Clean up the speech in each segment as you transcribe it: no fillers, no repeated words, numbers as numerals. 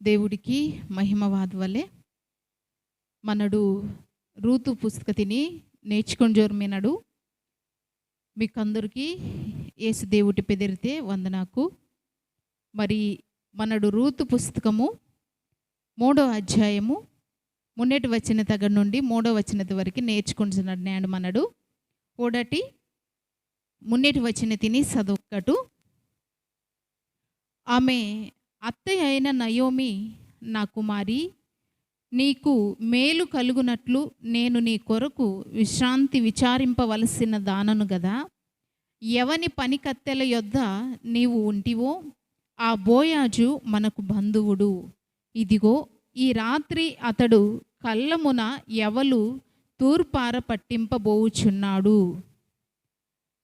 దేవుడికి మహిమవాదువలే మనడు రూతు పుస్తకతిని నేర్చుకొని మీనడు మీకందరికీ యేసు దేవుడి పెదిరితే వందనాకు. మరి మనడు రూతు పుస్తకము 3వ అధ్యాయము మున్నటి వచ్చిన దగ్గర నుండి 3వ వచనత వరకు నేర్చుకుంటున్నాడు నేను మనడు ఓడటి మున్నటి వచ్చిన తిని చదువుకటు. ఆమె అత్తయ్య అయిన నయోమి, నా కుమారి, నీకు మేలు కలుగునట్లు నేను నీ కొరకు విశ్రాంతి విచారింపవలసిన దానను గదా. ఎవని పని కత్తెల యొద్ద నీవు ఉంటివో ఆ బోయాజు మనకు బంధువుడు. ఇదిగో ఈ రాత్రి అతడు కళ్ళమున ఎవలు తూర్పార పట్టింపబోచున్నాడు.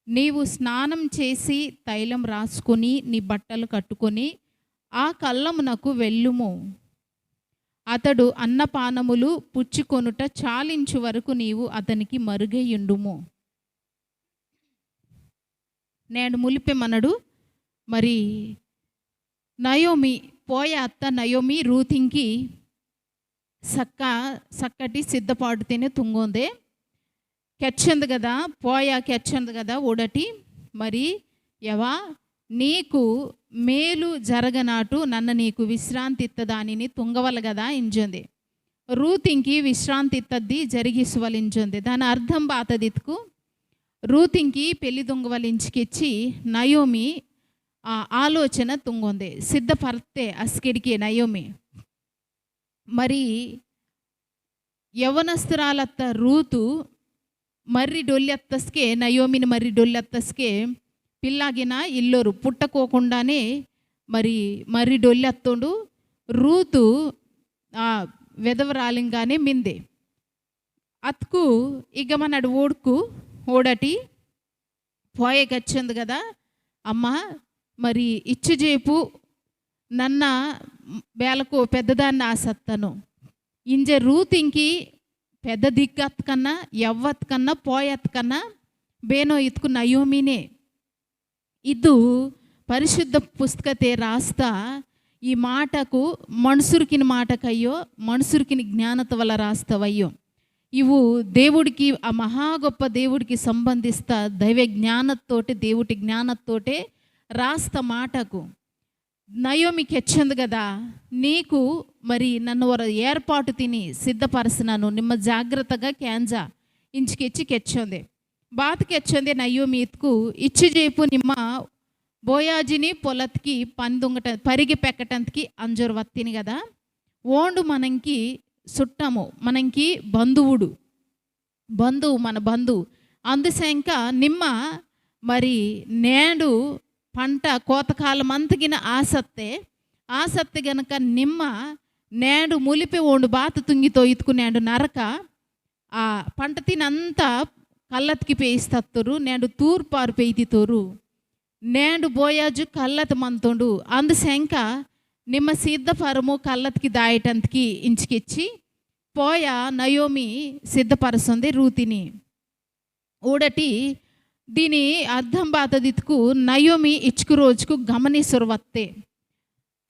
నీవు స్నానం చేసి తైలం రాసుకొని నీ బట్టలు కట్టుకొని ఆ కళ్ళమునకు వెళ్ళుము. అతడు అన్నపానములు పుచ్చుకొనుట చాలించు వరకు నీవు అతనికి మరుగయ్యుండుము. నేను ములిపెమనడు. మరి నయోమి పోయే అత్త నయోమి రూతింకి చక్కటి సిద్ధపాటుతేనే తుంగొందే కెచ్చంది కదా, పోయా కెచ్చంది కదా ఓడటి. మరి యవా నీకు మేలు జరగనాటు నన్ను నీకు విశ్రాంతి ఇత్తదానిని తుంగవల కదా ఇంజంది. రూతింకి విశ్రాంతి ఇత్తద్ది జరిగిసువలించుంది. దాని అర్థం బాతదిత్కు రూతింకి పెళ్లి తుంగవలించికిచ్చి నయోమి ఆలోచన తుంగొంది సిద్ధపర్తే అస్కిడికి నయోమి. మరి యవనస్తురాలత్త రూతు మర్రి డొల్లెత్తస్కే నయోమిని మర్రి డొల్లెత్తస్కే పిల్లాగిన ఇల్లోరు పుట్టకోకుండానే మరి డొల్లెత్తుండు. రూతు వెదవరాలింగానే మిందే అత్కు ఇక మనడు ఓడటి పోయే గచ్చింది కదా అమ్మ. మరి ఇచ్చుజేపు నన్న బేలకు పెద్దదాన్ని ఆసత్తను ఇంజ రూతింకి పెద్ద దిగ్గత్ కన్నా ఎవ్వత్ కన్నా పోయత్ కన్నా బేనో ఇత్కు నయోమినే. ಇದು పరిశుద్ధ పుస్తకతే రాస్తా ఈ మాటకు మనుసురికిన మాటకయ్యో మనుసురికిన జ్ఞానత వల్ల రాస్తావయ్యో. ఇವು దేవుడికి ఆ మహా గొప్ప దేవుడికి సంబంధిస్తా దైవ జ్ఞానతోటి దేవుడి జ్ఞానతోటే రాస్తా మాటకు. నయోమికి హెచ్చంది కదా, నీకు మరి నన్ను ఏర్పాటు తిని సిద్ధపరచినాను, నిమ్మ జాగ్రత్తగా క్యాంజా ఇంచుకెచ్చి కెచ్చంది బాతకెచ్చంది. నయోమి ఇత్కు ఇచ్చిజేపు నిమ్మ బోయాజిని పొలత్కి పందుంగట పరిగి పెక్కటంతకి అంజోరు వత్తిని కదా. ఓండు మనంకి చుట్టము, మనంకి బంధువుడు మన బంధువు. అందుసంక నిమ్మ మరి నేడు పంట కోతకాలం అంతగిన ఆసత్తే గనక నిమ్మ నేడు ములిపి ఓండు బాత తుంగితో ఇత్తుకునేడు నరక ఆ పంట తినంతా కళ్ళత్కి పేయిస్తత్తురు. నేడు తూర్పారు పేయితోరు. నేడు బోయాజు కళ్ళత్ మంతోండు. అందుసంక నిమ్మ సిద్ధపరము కళ్ళత్కి దాయటంతకి ఇంచుకిచ్చి పోయా నయోమి సిద్ధపరుస్తుంది రూతిని. ఊడటి దీని అర్థం బాతదిత్కు నయోమి ఇచ్చుకు రోజుకు గమనిసురు వత్తే.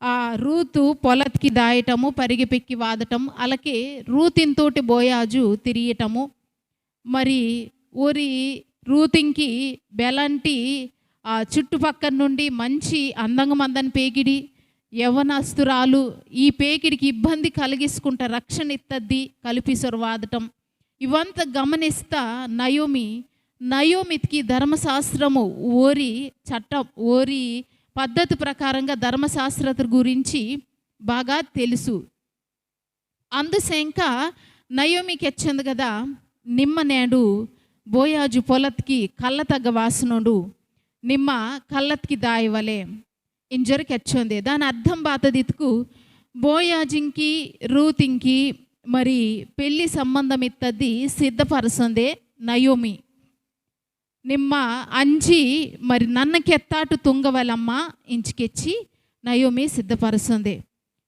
ఆ రూతు పొలత్కి దాయటము పరిగిపెక్కి వాదటం అలాగే రూతింతోటి బోయాజు తిరియటము. మరి ఊరి రూతింకి బెలంటి ఆ చుట్టుపక్కల నుండి మంచి అందంగమందని పేకిడి యవనస్తురాలు ఈ పేకిడికి ఇబ్బంది కలిగించుకుంటా రక్షణ ఇత్తద్ది కల్పిసరు వాదటం. ఇవంతా గమనిస్తా నయోమికి ధర్మశాస్త్రము ఓరి పద్ధతి ప్రకారంగా ధర్మశాస్త్రత గురించి బాగా తెలుసు. అందుసంక నయోమికి హెచ్చంది కదా, నిమ్మ నేడు బోయాజు పొలత్కి కళ్ళ తగ్గ వాసనుడు నిమ్మ కళ్ళత్కి దాయవలే ఇంజరికి హెచ్చంది. దాని అర్థం బాతదిత్కు బోయాజింకి రూతింకి మరి పెళ్లి సంబంధం ఇత్తది సిద్ధపరసందే నయోమి. నిమ్మ అంజి మరి నన్నకి ఎత్తాటు తుంగవలమ్మ ఇంచుకెచ్చి నయోమి సిద్ధపరుస్తుంది.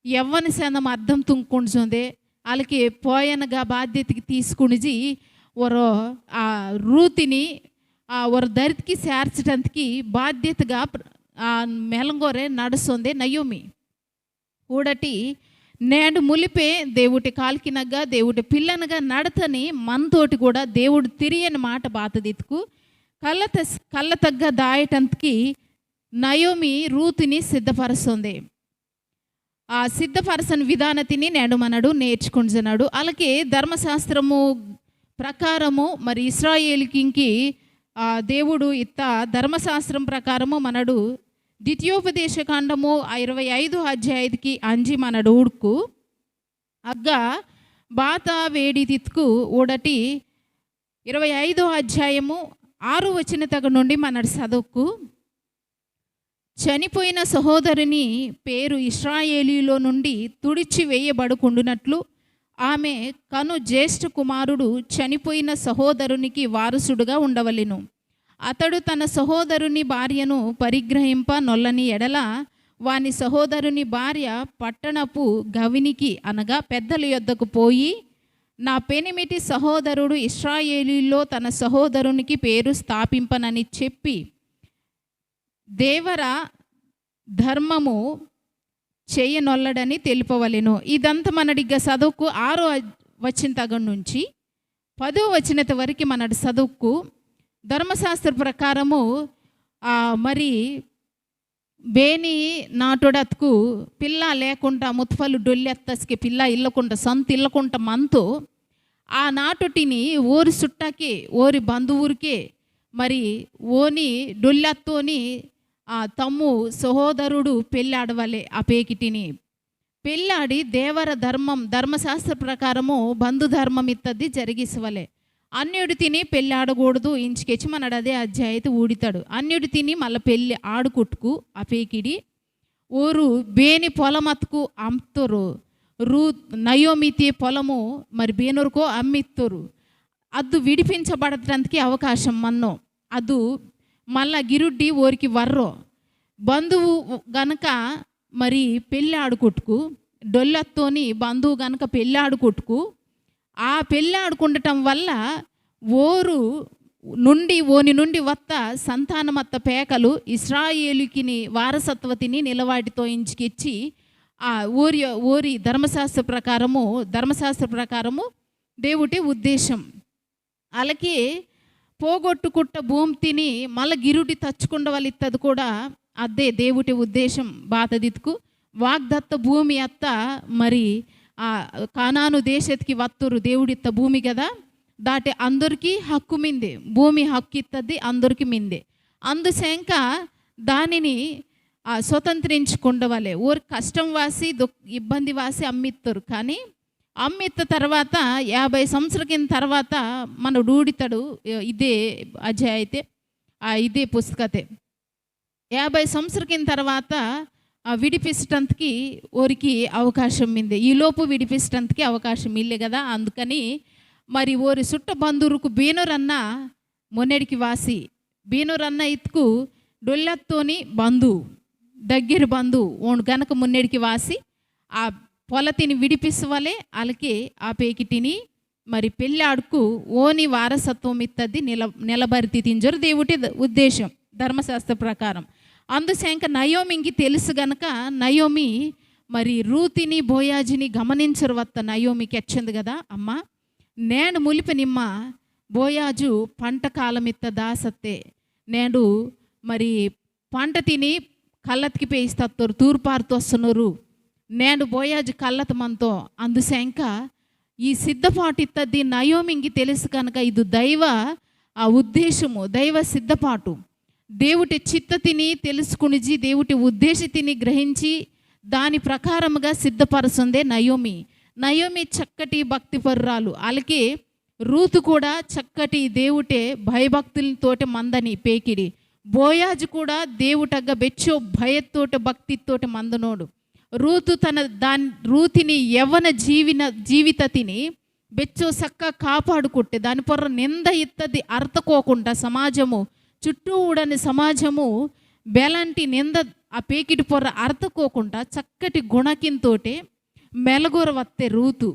ఎవ్వని శాతం అర్థం తుంగుకుంటుంది. వాళ్ళకి పోయనగా బాధ్యతకి తీసుకునిజి ఒరో ఆ రూతిని ఒరు దరితికి చేర్చడానికి బాధ్యతగా మెలంగోరే నడుస్తుంది నయోమి. ఊడటి నేడు ములిపే దేవుటి కాల్కినగా దేవుటి పిల్లనగా నడతని మనతోటి కూడా దేవుడు తిరియని మాట బాతదిత్తుకు కళ్ళ తగ్గ దాయటంతకి నయోమి రూతుని సిద్ధపరుస్తుంది. ఆ సిద్ధపరచని విధానతిని నేడు మనడు నేర్చుకుంటున్నాడు. అలాగే ధర్మశాస్త్రము ప్రకారము మరి ఇశ్రాయేలుకి దేవుడు ఇత్త ధర్మశాస్త్రం ప్రకారము మనడు ద్వితీయోపదేశ కాండము 25 అధ్యాయకి అంజి మనడు ఉడుకు అగ్గ బాత వేడి తిత్తుకు ఊడటి 25 అధ్యాయము 6 వచ్చిన తగ నుండి మనడు చదువుకు చనిపోయిన సహోదరుని పేరు ఇశ్రాయేలీలో నుండి తుడిచి వేయబడుకుండునట్లు ఆమె కను జ్యేష్ఠ కుమారుడు చనిపోయిన సహోదరునికి వారసుడుగా ఉండవలెను. అతడు తన సహోదరుని భార్యను పరిగ్రహింప నొల్లని ఎడల వాని సహోదరుని భార్య పట్టణపు గవినికి అనగా పెద్దల యొద్దకు పోయి, నా పెనిమిటి సహోదరుడు ఇశ్రాయేలీలో తన సహోదరునికి పేరు స్థాపింపనని చెప్పి దేవర ధర్మము చేయనొల్లడని తెలుపవలెను. ఇదంతా మనడిగా చదువుకు 6వ వచ్చిన తగ నుంచి 10వ వచనత వరకు మనడి చదువుకు ధర్మశాస్త్ర ప్రకారము మరి బేని నాటోడత్కు పిల్ల లేకుండా ముత్ఫలు డొల్లెత్తస్కి పిల్ల ఇల్లకుంట సొంత ఇల్లకుంట మంతు ఆ నాటుటిని ఊరి చుట్టకి ఊరి బంధువురికే మరి ఓని డొల్లెత్తోని ఆ తమ్ము సహోదరుడు పెళ్ళాడవలే ఆ పేకిటిని పెళ్ళాడి దేవర ధర్మశాస్త్ర ప్రకారము బంధుధర్మం ఇత్తది జరిగిసవలే. అన్యుడు తిని పెళ్ళి ఆడకూడదు ఇంచుకెచ్చి మనడు అదే అధ్యాయత ఊడితాడు. అన్యుడు తిని మళ్ళీ పెళ్ళి ఆడుకుట్టుకు ఆ పేకిడి ఊరు బేని పొలమత్తుకు అమ్ముతారు. నయోమితి పొలము మరి బేనూరుకో అమ్మిత్తారు. అద్దు విడిపించబడటానికి అవకాశం మన్నో అద్దు మళ్ళా గిరుడ్డి ఓరికి వర్రో బంధువు గనక మరి పెళ్ళి ఆడుకుట్టుకు డొల్లత్తోని బంధువు గనక పెళ్ళి ఆడుకుట్టుకు ఆ పెళ్ళి ఆడుకుండటం వల్ల ఓని నుండి వత్త సంతానమత్త పేకలు ఇశ్రాయేలుకిని వారసత్వతిని నిలవాటితో ఇంచుకిచ్చి ఆ ఊరి ధర్మశాస్త్ర ప్రకారము దేవుటి ఉద్దేశం. అలాగే పోగొట్టుకుట్ట భూమి తిని మళ్ళీ గిరుడి తచ్చుకుండ వాళ్ళు ఇత్తది కూడా అదే దేవుటి ఉద్దేశం. బాతదిత్తుకు వాగ్దత్త భూమి అత్త మరి ఆ కానాను దేశత్కి వత్తురు దేవుడిత్త భూమి కదా దాటి అందరికీ హక్కు మిందే భూమి హక్కు ఇత్తది అందరికి మిందే. అందుశంక దానిని స్వతంత్రించుకుండవలే ఊరి కష్టం వాసి ఇబ్బంది వాసి అమ్మిత్తరు. కానీ అమ్మిత్త తర్వాత 50 సంవత్సరాల కింద తర్వాత మన డూడితాడు ఇదే అధ్యాయతే ఇదే పుస్తకతే 50 సంవత్సరాల కింద తర్వాత విడిపించటానికి ఊరికి అవకాశం మిందే. ఈలోపు విడిపించటానికి అవకాశం ఇల్లే కదా. అందుకని మరి ఊరి చుట్ట బంధువుకు బీనూరన్న మొన్నడికి వాసి బీనూరన్న ఇత్తుకు డొల్లత్తోని బంధువు దగ్గర బంధువు ఓను గనక మున్నడికి వాసి ఆ పొలతిని విడిపిసవలే. అలాగే ఆ పేకిటిని మరి పెళ్ళాడుకు ఓని వారసత్వం ఇత్తది నిలబరితి తింజరు దేవుటి ఉద్దేశం ధర్మశాస్త్ర ప్రకారం. అందుశంక నయోమికి తెలుసు గనక నయోమి మరి రూతిని బోయాజిని గమనించరు వత్త నయోమికి వచ్చింది కదా, అమ్మ నేను ములిపి నిమ్మ బోయాజు పంట కాలం ఇత్త దాసత్తే నేను మరి పంట తిని కళ్ళతికి పేయిస్తారు తూర్పారుతో వస్తున్నారు నేను బోయాజు కళ్ళత మనతో. అందుశంక ఈ సిద్ధపాటు ఇత్తది నయోమికి తెలుసు కనుక ఇది దైవ ఉద్దేశము దైవ సిద్ధపాటు దేవుటి చిత్తతిని తెలుసుకునిజి దేవుటి ఉద్దేశతిని గ్రహించి దాని ప్రకారముగా సిద్ధపరుస్తుందే నయోమి చక్కటి భక్తి పర్రాలు. అలాగే రూతు కూడా చక్కటి దేవుటే భయభక్తులతోటి మందని పేకిడి. బోయాజు కూడా దేవుటగ్గ బెచ్చో భయతోట భక్తితోటి మందనోడు. రూతిని యవ్వన జీవితతిని బెచ్చో సక్క కాపాడుకుంటే దాని పొర్ర నింద ఇత్తది అర్థకోకుండా సమాజము చుట్టూ ఉడని సమాజము బెలంటి నింద ఆ పేకిటి పొర్ర అర్థకోకుండా చక్కటి గుణకింతోటే మెలగూర వత్తే రూతు.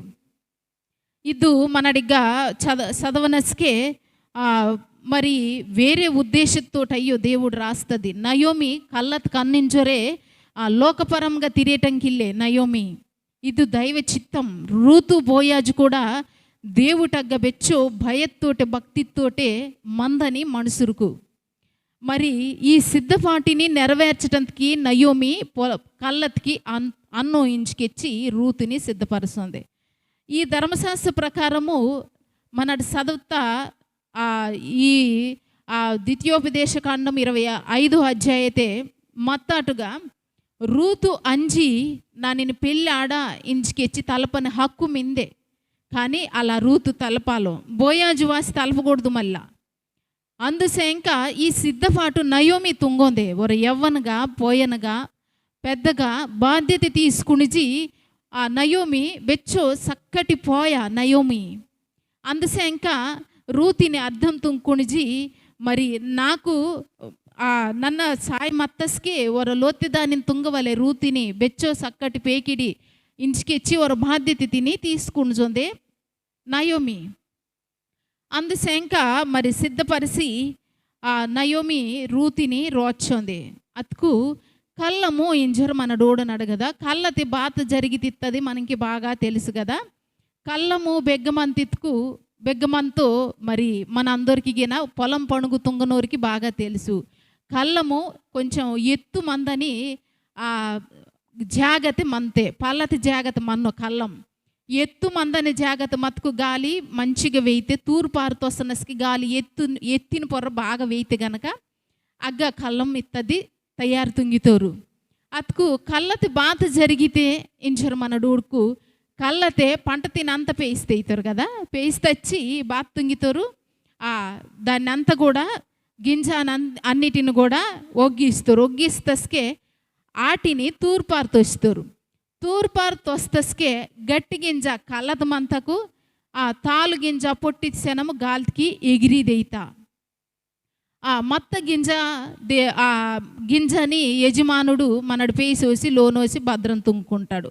ఇది మనడిగా చదవనస్కే మరి వేరే ఉద్దేశంతో అయ్యో దేవుడు రాస్తుంది. నయోమి కళ్ళత్ కన్నించొరే లోకపరంగా తిరేటంకిల్లే నయోమి ಇದು ದೈವ ಚಿತ್ತಂ. ರೂತು ಬೋಯಾಜು ಕೂಡ దేవుటగ్గ బెచ్చో భయత్తోటే భక్తితోటే మందని మనుసురుకు. మరి ఈ సిద్ధపాటిని నెరవేర్చడానికి నయోమి కళ్ళకి అన్నో ఇంచుకెచ్చి రూతుని సిద్ధపరుస్తుంది. ఈ ధర్మశాస్త్ర ప్రకారము మన చదువుతా ఈ ద్వితీయోపదేశ కాండం 25 అధ్యాయతే మత్తాటుగా రూతు అంజి నానిని పెళ్ళి ఆడ ఇంచుకెచ్చి తలపని హక్కు మిందే, కానీ అలా రూతు తలపాలో బోయాజు వాసి తలపకూడదు. మళ్ళా అందుసే ఇంకా ఈ సిద్ధపాటు నయోమి తుంగొందే. ఒరు యవ్వనగా పోయనగా పెద్దగా బాధ్యత తీసుకునిజి ఆ నయోమి బెచ్చో చక్కటి పోయా నయోమి. అందుసే ఇంకా రూతిని అర్థం తుంకునిజి మరి నాకు ನನ್ನ ಸಾಯಿ ಮತ್ತಸ್ಗೆ ಅವರ ಲೋತಿದಾನಿ ತುಂಗವಲೆ ರೂತಿನಿ ಬೆಚ್ಚೋ ಸಕ್ಕಟಿ ಪೇಕಿಡಿ ఇంచుకెచ్చి ఒక బాధ్యత తిని తీసుకుంటుందే నయోమి. అందుసేంక మరి సిద్ధపరిచి ఆ నయోమి రూతిని రోచొంది. అతుకు కళ్ళము ఇంజరు మన డోడనడు కదా, కళ్ళతి బాత జరిగితిత్తది మనకి బాగా తెలుసు కదా. కళ్ళము బెగ్గమంతో మరి మన అందరికి గిన పొలం పణుగు తుంగనూరికి బాగా తెలుసు. కళ్ళము కొంచెం ఎత్తు మందని జాగ్రత్త మంతే, పల్లతి జాగ్రత్త మన్ను కళ్ళం ఎత్తు మందని జాగ్రత్త మతుకు గాలి మంచిగా వేయితే తూర్పారుతో వస్తున్నకి గాలి ఎత్తిన పొర్ర బాగా వేయితే గనక అగ్గ కళ్ళం ఇత్తది తయారు తుంగితోరు. అతుకు కళ్ళతి బాత జరిగితే ఇంచరు మన డూడుకు కళ్ళతే పంట తినంత పేయిస్తే అవుతారు కదా, పేయిస్తే వచ్చి బాత తుంగితోరు. దాన్ని అంతా కూడా గింజ అన్నిటిని కూడా ఒగ్గిస్తస్కే ఆటిని తూర్పారుతోస్తారు. తూర్పారుతోస్తస్కే గట్టి గింజ కళ్ళదమంతకు తాలు గింజ పొట్టి శనము గాలికి ఎగిరిదైతా మత్త గింజని యజమానుడు మనడు పేసోసి లోనోసి భద్రం తుంగుకుంటాడు.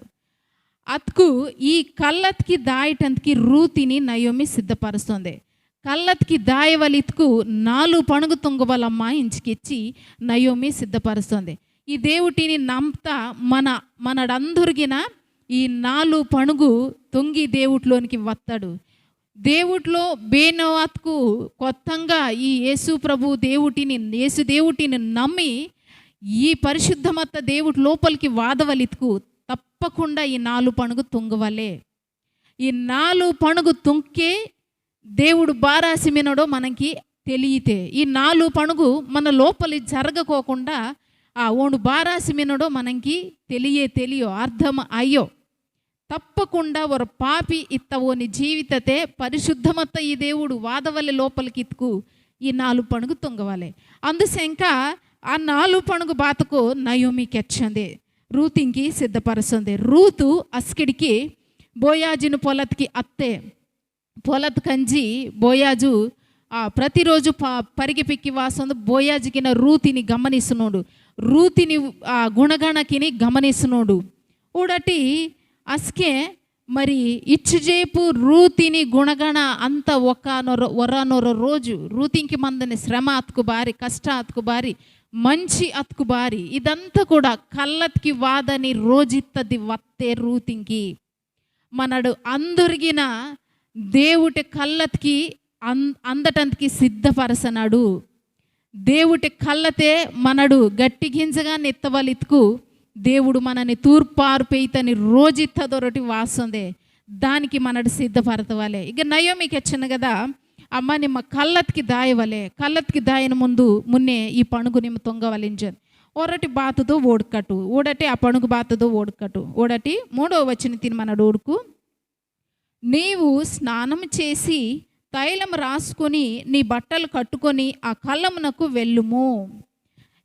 అతుకు ఈ కళ్ళత్కి దాయటందుకి రూతిని నయోమి సిద్ధపరుస్తుంది. కళ్ళత్కి దాయవలిత్కు 4 పణుగు తుంగవలమ్మ ఇంచుకెచ్చి నయోమి సిద్ధపరుస్తుంది. ఈ దేవుటిని నమ్ముతా మనడందరిగిన ఈ 4 పణుగు తొంగి దేవుట్లోనికి వస్తాడు. దేవుట్లో బేనోవాత్కు కొత్తగా ఈ యేసు ప్రభు యేసు దేవుటిని నమ్మి ఈ పరిశుద్ధమత్త దేవుడి లోపలికి వాదవలిత్కు తప్పకుండా ఈ 4 పణుగు తుంగవలే. ఈ 4 పణుగు తుంకే దేవుడు బారాసిమినడో మనకి తెలియతే, ఈ 4 పణుగు మన లోపలి జరగకోకుండా ఓను బారాసిమినడో మనకి తెలియో అర్థం అయ్యో. తప్పకుండా ఒక పాపి ఇత్తవోని జీవితతే పరిశుద్ధమత్త ఈ దేవుడు వాదవల్లి లోపలికి ఇత్తుకు ఈ 4 పణుగు తుంగవలే. అందుసెంక ఆ 4 పణుగు బాతకు నయోమికి వచ్చింది, రూతింకి సిద్ధపరుస్తుంది. రూతు అస్కిడికి బోయాజును పొలత్కి అత్తే. పొలత్ కంజి బోయాజు ప్రతిరోజు పరిగిపిక్కి వాసందు బోయాజుకిన రూతిని గమనిస్తున్నాడు, రూతిని గుణగణకిని గమనిస్తున్నాడు. ఊడటి అస్కే మరి ఇచ్చుజేపు రూతిని గుణగణ అంత ఒరనొర రోజు రూతింకి మందని శ్రమ అతుకు బారి, కష్ట అతుకు బారి, మంచి అతుకు బారి, ఇదంతా కూడా కళ్ళత్కి వాదని రోజిత్తది వత్తే రూతింకి. మనడు అందరిగిన దేవుటి కళ్ళత్కి అందటందుకి సిద్ధపరసనాడు. దేవుటి కళ్ళతే మనడు గట్టి గింజగా నెత్తవలిత్కు దేవుడు మనని తూర్పారు పెయితని రోజిత్తదొరటి వాసందే, దానికి మనడు సిద్ధపరతవలే. ఇక నయోమికి వచ్చిన కదా, అమ్మ నిమ్మ కళ్ళత్కి దాయవలే, కళ్ళత్కి దాయన మున్నే ఈ పణుగు నిమ్మ తొంగవలించదు. ఒరటి బాతుతో ఓడుకట్టు ఓడటి ఆ పణుగు బాతుతో ఓడుకట్టు ఓడటి 3వ వచనం తిని మనడు ఓడుకు, నీవు స్నానం చేసి తైలం రాసుకొని నీ బట్టలు కట్టుకొని ఆ కళ్ళమునకు వెళ్ళుము.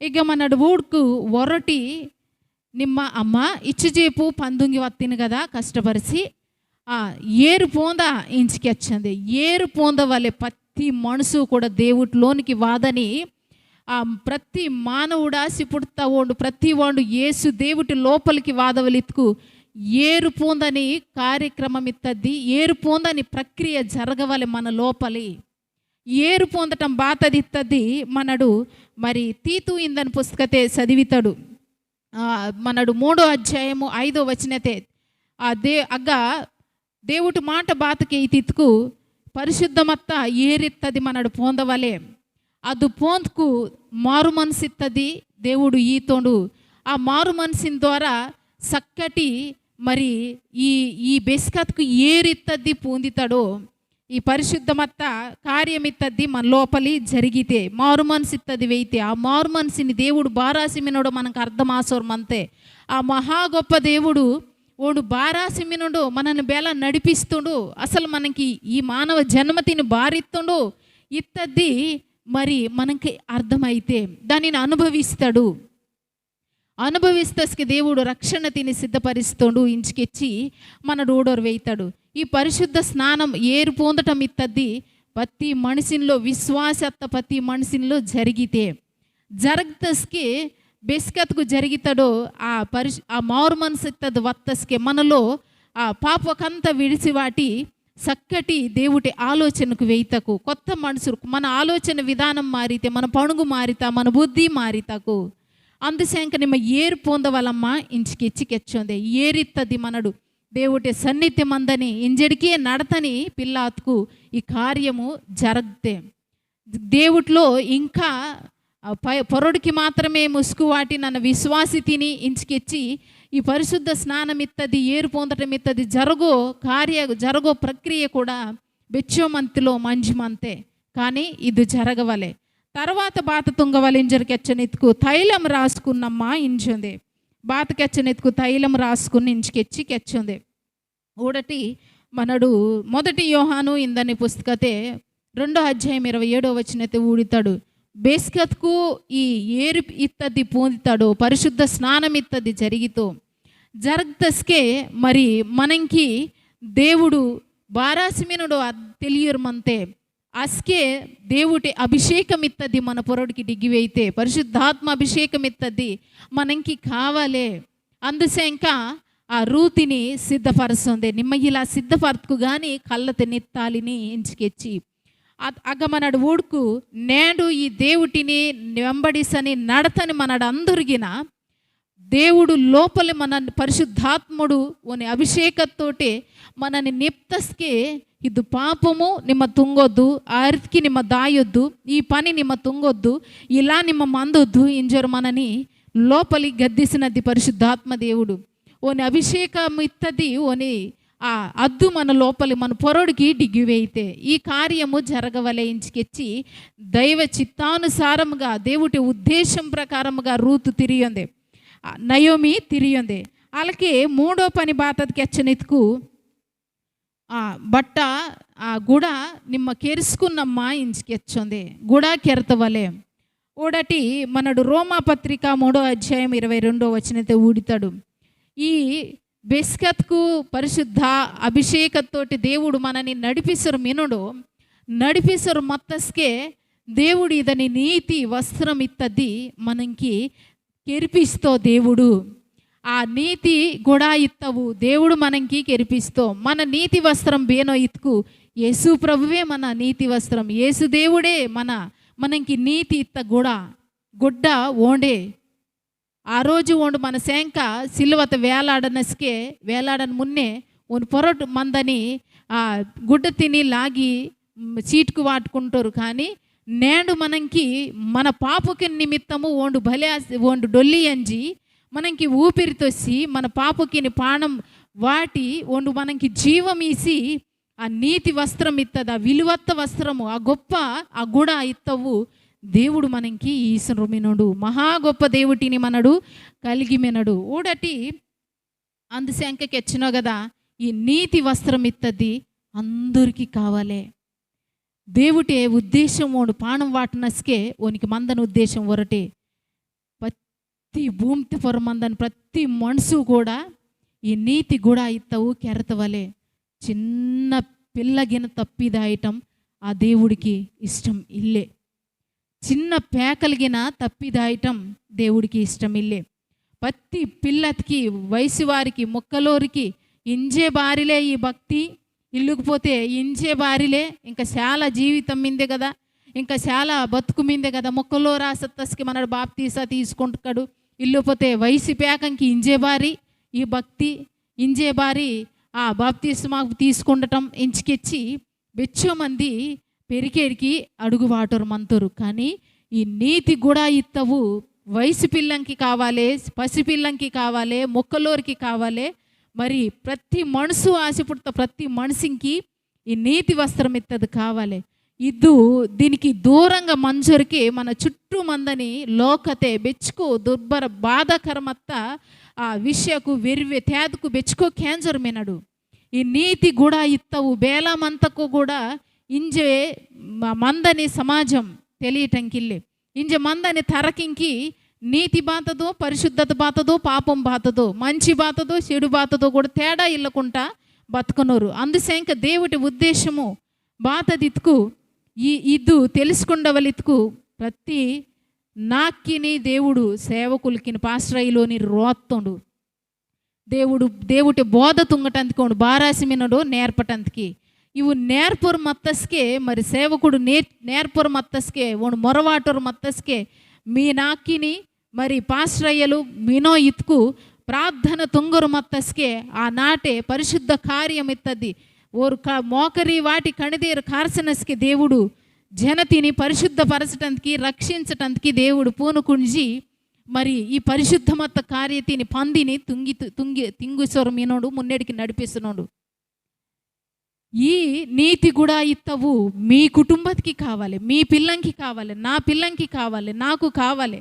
ఇక మనడు ఊడుకు ఒరటి నిమ్మ అమ్మ ఇచ్చుజేపు పందుంగి వత్తిన కదా కష్టపరిచి ఏరు పోంద ఇంచుకి వచ్చింది. ఏరు పోంద వల్లే ప్రతి మనసు కూడా దేవుడిలోనికి వాదని ప్రతి మానవుడా సిపుడుతా ఓండు ప్రతి వాడు యేసు దేవుటి లోపలికి వాదవలిత్కు ఏరు పోందని కార్యక్రమం ఇత్తది, ఏరు పోందని ప్రక్రియ జరగవాలి మన లోపలి. ఏరు పొందటం బాతది ఇత్తది. మనడు మరి తీతు ఇందని పుస్తకతే చదివితాడు. మనడు 3వ అధ్యాయము 5వ వచనతే ಅಗ್ಗ ದೇವುಟು ಮಾಟ ಬಾತಕ್ಕೆ ಐತಿತ್ಕು ಪರಿಶುದ್ಧಮತ್ತ ಏರಿತ್ತದಿ మనడు పొందవలే ಅದು పొందుకు మారు మనసిత్తది దేవుడు ఈతోడు ఆ మారు మనసిನ ద్వారా చక్కటి మరి ఈ బెస్కత్కు ఏరిత్తది పొందితాడో ఈ పరిశుద్ధమత్త కార్యమిత్తది మన లోపలి జరిగితే మారు మనసిత్తది వెయితే ఆ మారు మనసిని దేవుడు బారాసిమినోడు మనకు అర్థమాసోరం అంతే ఆ మహా గొప్ప దేవుడు ఓడు బారాసిమినుడు మనల్ని బేల నడిపిస్తుండు అసలు మనకి ఈ మానవ జన్మతిని బారిస్తుండు ఇత్తది మరి మనకి అర్థమైతే దానిని అనుభవిస్తస్కి దేవుడు రక్షణ తిని సిద్ధపరిస్తుండు ఇంచుకెచ్చి మన డోడోరు వేయితాడు ఈ పరిశుద్ధ స్నానం ఏరు పొందటం ఇత్తది ప్రతి మనిషిలో విశ్వాసత్త ప్రతి మనిషిలో జరిగితే జరగతస్కి బెస్కత్కు జరిగితాడో ఆ మారు మనసిత్తది వత్తస్కి మనలో ఆ పాపకంత విడిచి వాటి చక్కటి దేవుడి ఆలోచనకు వేయితకు కొత్త మనసు మన ఆలోచన విధానం మారితే మన పణుగు మారితా మన బుద్ధి మారితకు అందుశంక ನಿಮ್ಮ ಏರು పొందవలమ్మ ఇంచుకెచ్చికెచ్చొందే ఏరిత్తది మనడు దేవుడి సన్నిధి మందని ఇంజడికే నడతని పిల్లాత్కు ఈ కార్యము జరగతే దేవుట్లో ఇంకా పొరడికి మాత్రమే ముసుగు వాటి నన్న విశ్వాసి తిని ఇంచుకెచ్చి ఈ పరిశుద్ధ స్నానం ఇత్తది ఏరు పొందటం ఇత్తది జరగో ప్రక్రియ కూడా బెచ్చోమంతిలో మంజిమంతే కానీ ఇది జరగవలే తర్వాత బాత తుంగవలింజరికెచ్చనెత్తుకు తైలం రాసుకున్నమ్మ ఇంచుంది బాతకెచ్చనెత్తుకు తైలం రాసుకుని ఇంచుకెచ్చి కెచ్చుంది ఊడటి మనడు మొదటి యోహాను ఇందని పుస్తకతే 2:27 వచనతే ఊడితాడు బేస్కత్కు ఈ ఏరు ఇత్తది పొందుతాడు పరిశుద్ధ స్నానం ఇత్తది జరగతస్కే మరి మనకి దేవుడు బారాసిమినుడు తెలియరుమంతే అస్కే దేవుడి అభిషేకం ఇత్తది మన పొరడికి డిగ్గివైతే పరిశుద్ధాత్మ అభిషేకం ఇత్తది మనకి కావాలే అందుసేంక ఆ రూతిని సిద్ధపరుస్తుంది నిమ్మ ఇలా సిద్ధపరతుకు కానీ కళ్ళత నెత్తాలిని ఇంచుకెచ్చి అగమనడు ఊడుకు నేడు ఈ దేవుటిని వెంబడిసని నడతని మనడు అందరిగిన దేవుడు లోపలి మన పరిశుద్ధాత్ముడు ఓని అభిషేకతోటే మనని నిప్తస్కే ఇది పాపము నిమ్మ తుంగొద్దు అరితికి నిమ్మ దాయొద్దు ఈ పని నిమ్మ తుంగొద్దు ఇలా నిమ్మ మందొద్దు ఇంజరు మనని లోపలి గద్దిసినది పరిశుద్ధాత్మ దేవుడు ఓని అభిషేకం ఇత్తది ఓని ఆ అద్దు మన లోపలి మన పొరడికి డిగ్గివేయితే ఈ కార్యము జరగవలే ఇంచుకెచ్చి దైవ చిత్తానుసారముగా దేవుడి ఉద్దేశం ప్రకారముగా రూతు తిరిగింది నయోమి తిరిగింది అలాగే మూడో పని బాతకి ఎచ్చనెత్తుకు బట్ట ఆ గుడ నిమ్మ కెరుసుకున్నమ్మ ఇంచుకెచ్చుంది గుడ కెరతవలే ఓడటి మనడు రోమా పత్రిక 3:22 వచనతే ఊడితాడు ఈ బెస్కత్కు పరిశుద్ధ అభిషేకతోటి దేవుడు మనని నడిపిసరు మత్తస్కే దేవుడు ఇదని నీతి వస్త్రం ఇత్తది మనకి కెరిపిస్తో దేవుడు ఆ నీతి కూడా ఇత్తవు దేవుడు మనకి కెరిపిస్తో మన నీతి వస్త్రం బేనో ఇత్తుకు యేసు ప్రభువే మన నీతి వస్త్రం యేసు దేవుడే మనకి నీతి ఇత్త గుడ్డ ఓండే ఆ రోజు ఓండు మన శంక సిలువత వేలాడన మున్నే ఓన్ పొరటు మందని ఆ గుడ్డ తిని లాగి చీటుకు వాటుకుంటారు కానీ నేడు మనకి మన పాపకి నిమిత్తము ఓండు డొల్లి అంజి మనకి ఊపిరితోసి మన పాపకిని ప్రాణం వాటి ఓండు మనకి జీవం ఇసి ఆ నీతి వస్త్రం ఇత్తది ఆ విలువత్త వస్త్రము ఆ గొప్ప ఆ గుడ ఇత్తవు దేవుడు మనకి ఈశ్వరుమినుడు మహా గొప్ప దేవుటిని మనడు కలిగిమెనడు ఊడటి అందుశంకకి వచ్చినావు కదా ఈ నీతి వస్త్రం ఇత్తది అందరికీ కావాలే దేవుటే ఉద్దేశం ఓడు పానం వాటినస్కే ఓనికి మందని ఉద్దేశం ఒరటే ప్రతి భూమి పొరమందని ప్రతి మనసు కూడా ఈ నీతి కూడా ఇత్తవు కెరతవలే చిన్న పిల్లగిన తప్పిదాయటం ఆ దేవుడికి ఇష్టం ఇల్లే చిన్న పేకలిగిన తప్పిదాయటం దేవుడికి ఇష్టం ఇల్లే ప్రతి పిల్లకి వయసు వారికి మొక్కలోరికి ఇంజే బారిలే ఈ భక్తి ఇల్లుకుపోతే ఇంజే బారిలే ఇంకా చాలా జీవితం మిందే కదా ఇంకా చాలా బతుకు మిందే కదా మొక్కలో రాసత్తస్కి మనడు బాప్తీసా తీసుకుంటాడు ఇల్లుపోతే వయసు పేకంకి ఇంజే బారి ఈ భక్తి ఇంజే బారి ఆ బాప్తిస్మా తీసుకుండటం ఇంచుకెచ్చి బెచ్చో మంది పెరికేరికి అడుగు వాటరు మంతరు. కానీ ఈ నీతి కూడా ఇత్తవు వయసు పిల్లంకి కావాలి, పసిపిల్లంకి కావాలి, మొక్కలోరికి కావాలి. మరి ప్రతి మనసు ఆశపడుతా ప్రతి మనిషికి ఈ నీతి వస్త్రం ఇత్తది కావాలి. ఇద్దు దీనికి దూరంగా మంజరికి మన చుట్టూ మందని లోకతే ಬೆಚ್ಚಕು ದುರ್ಬರ ಬಾಧಕರಮತ್ತ ಆ ವಿಷಯಕ್ಕೂ వెరివే తేదకు ಬೆಚ್ಚಕೋ ಕ್ಯಾನ್ಸರ್ ಮೇನಡು ఈ నీతి కూడా ఇత్తవు బేలమంతకు కూడా ఇంజే మందని సమాజం తెలియటంకిల్లే ఇంజ మందని తరకింకి నీతి బాతదో పరిశుద్ధత బాతదో పాపం బాతదో మంచి బాతదో చెడు బాతదో కూడా తేడా ఇల్లకుంటా బతుకునోరు. అందుసేంక దేవుడి ఉద్దేశము బాతదిత్కు ఈ ఇద్దు తెలుసుకుండవలిత్కు ప్రతి నాక్కిని దేవుడు సేవకులకిని పాశ్రయిలోని రోత్తుండు దేవుడి బోధ తుంగటందుకోండు బారాసిమినడు నేర్పటందుకి ఇವು నేర్పరు మత్తస్కే మరి సేవకుడు నేర్పరు మత్తస్కే ఓను మొరవాటరు మత్తస్కే మీ నాక్కిని మరి పాశ్రయ్యలు మీనో ఇత్కు ప్రార్థన తుంగరు మత్తస్కే ఆ నాటే పరిశుద్ధ కార్యం ఇత్తది ఓరు మోకరి వాటి కణిదేరు కార్సనస్కి దేవుడు జనతిని పరిశుద్ధపరచటానికి రక్షించటానికి దేవుడు పూనుకుంజి మరి ఈ పరిశుద్ధమత్త కార్యతిని పందిని తింగుసొర మీనోడు మున్నెడికి నడిపిస్తున్నాడు. ఈ నీతి కూడా ఇత్తవు మీ కుటుంబానికి కావాలి, మీ పిల్లంకి కావాలి, నా పిల్లంకి కావాలి, నాకు కావాలి.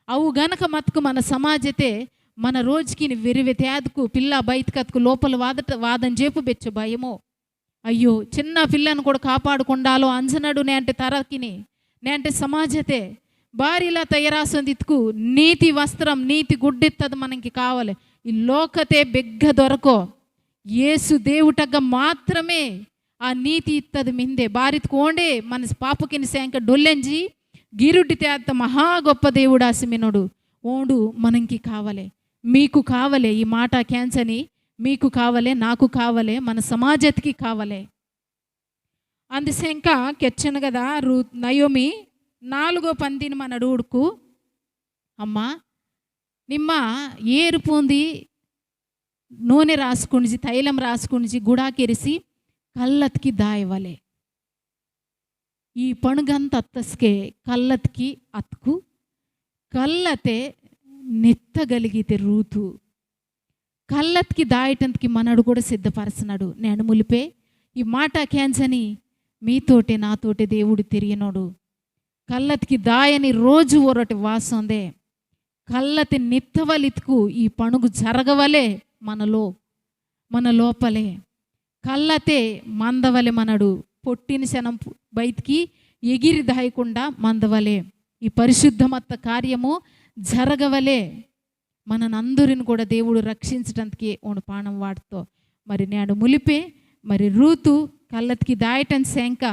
అవు గనక మత్కు మన సమాజతే మన రోజుకి వెరివే తేదకు పిల్ల బయటకత్కు లోపల వాదం చేపు బెచ్చు భయమో అయ్యో చిన్న పిల్లను కూడా కాపాడుకుండాలో అంజనడు నేంటే తరకిని నేంటే సమాజతే భారీలా తయారాసందిత్కు నీతి వస్త్రం నీతి గుడ్డెత్తది మనకి కావాలి. ఈ లోకతే బెగ్గ దొరకో యేసు దేవుటగ్గ మాత్రమే ఆ నీతి ఇత్తది మిందే బారిత్కోండే మన పాపకిని శాంక డొల్లెంజి గిరుడ్డి తేత మహా గొప్ప దేవుడు ఆసిమినుడు ఓడు మనకి కావాలి, మీకు కావాలి. ఈ మాట క్యాన్సని మీకు కావాలి, నాకు కావాలి, మన సమాజత్కి కావాలి. అందుశంక కెచ్చను కదా నయోమి 4వ పందిని మన అడుగుడుకు అమ్మ నిమ్మ ఏరు పొంది నూనె రాసుకునిజి తైలం రాసుకునిజి గుడాకెరిసి కళ్ళత్కి దాయవలే ಈ ಪಣಗಂತ ಅತ್ತಸ್ಕೆ ಕಲ್ಲತ್ಕಿ ಅತ್ಕು ಕಲ್ಲತೆ నెత్తగలిగితే రూతు కళ్ళత్కి దాయటందుకి మనడు కూడా సిద్ధపరచనాడు. నేను ములిపే ఈ మాట క్యాన్సని మీతోటే నాతోటే దేవుడు తిరిగినోడు కళ్ళత్కి దాయని రోజు ఒరటి వాసందే కళ్ళతి నిత్తవలిత్కు ఈ పణుగు జరగవలే మనలో మన లోపలే కళ్ళతే మందవలే మనడు పొట్టిన శనం బయటికి ఎగిరి దాయకుండా మందవలే ఈ పరిశుద్ధమత్త కార్యము జరగవలే మనందరిని కూడా దేవుడు రక్షించటానికి ఓను పానం వాడుతో మరి నేను ములిపే మరి రూతు కళ్ళతికి దాయటం శంక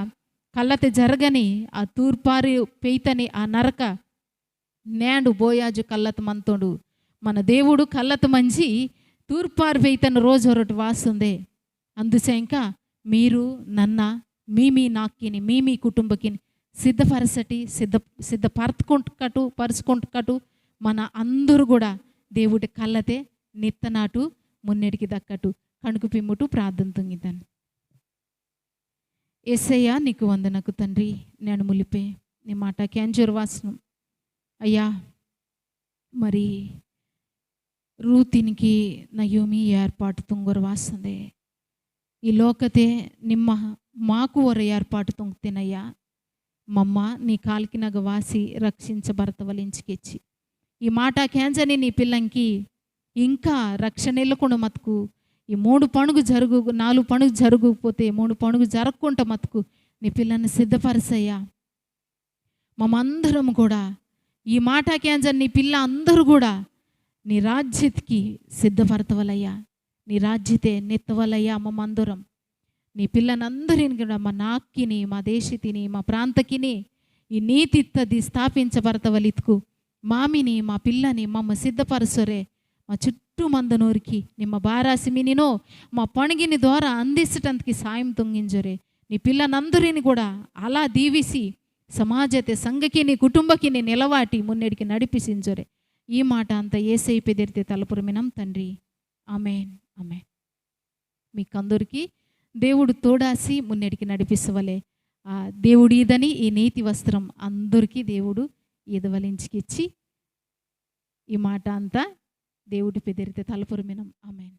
కళ్ళతి జరగని ఆ తూర్పారి పెయితని ఆ నరక నేడు బోయాజు కళ్ళత మంతోడు మన దేవుడు కళ్ళత మంచి తూర్పారి పెయితను రోజు ఒకటి వాసుందే. అందుశంక మీరు నన్న మీ నాక్కిని మీ కుటుంబకిని సిద్ధపరచటి పరుచుకుంటుకటు మన అందరూ కూడా దేవుడి కళ్ళతే నిత్తనాటు మున్నెడికి దక్కటు కణుకు పిమ్ముటు ప్రార్థన తుంగిద్దాను. యేసయ్య నీకు వందనకు తండ్రి నేను ములిపే నీ మాట క్యాంజర్ వాసనం అయ్యా మరి రూతినికి నయోమి ఏర్పాటు తుంగరు వాస్తుంది ఈ లోకతే ನಿಮ್ಮ మాకు ఒర ఏర్పాటు తొంగుతేనయ్యా మమ్మ నీ కాలికి నగ వాసి రక్షించబడతవలించికెచ్చి ఈ మాట క్యాంజని నీ పిల్లంకి ఇంకా రక్షణ ఇళ్ళకుండా మతుకు ఈ 4 పణుగు జరగకపోతే 3 పణుగు జరగకుండా మతుకు నీ పిల్లని సిద్ధపరచయ్యా. మమ్మందరం కూడా ఈ మాట క్యాంజని నీ పిల్ల అందరూ కూడా నీ రాజ్యతకి సిద్ధపడతవలయ్యా, నీ రాజ్యతే నెత్తవలయ్యా. మమ్మందరం నీ పిల్లనందరిని కూడా మా నాక్కిని మా దేశితిని మా ప్రాంతకిని ఈ నీతిత్తది స్థాపించబడతవలిత్కు మామిని మా పిల్లని మమ్మ సిద్ధపరసరే మా చుట్టూ మందనోరికి నిమ్మ బారాసిమినినో మా పణగిని ద్వారా అందించటానికి సాయం తొంగింజరే. నీ పిల్లనందరిని కూడా అలా దీవిసి సమాజతే సంఘకి నీ కుటుంబకి నీ నిలవాటి మున్నెడికి నడిపిసింజరే. ఈ మాట అంతా యేసయ్య పెదిరితే తలపురమినం తండ్రి ఆమేన్. ఆమె మీకందరికీ దేవుడు తోడాసి మున్నటికి నడిపిస్తవలే దేవుడు ఈదని ఈ నీతి వస్త్రం అందరికీ దేవుడు ఈదవలించికిచ్చి ఈ మాట అంతా దేవుడి పెదిరితే తలపురమినం. ఆమేన్.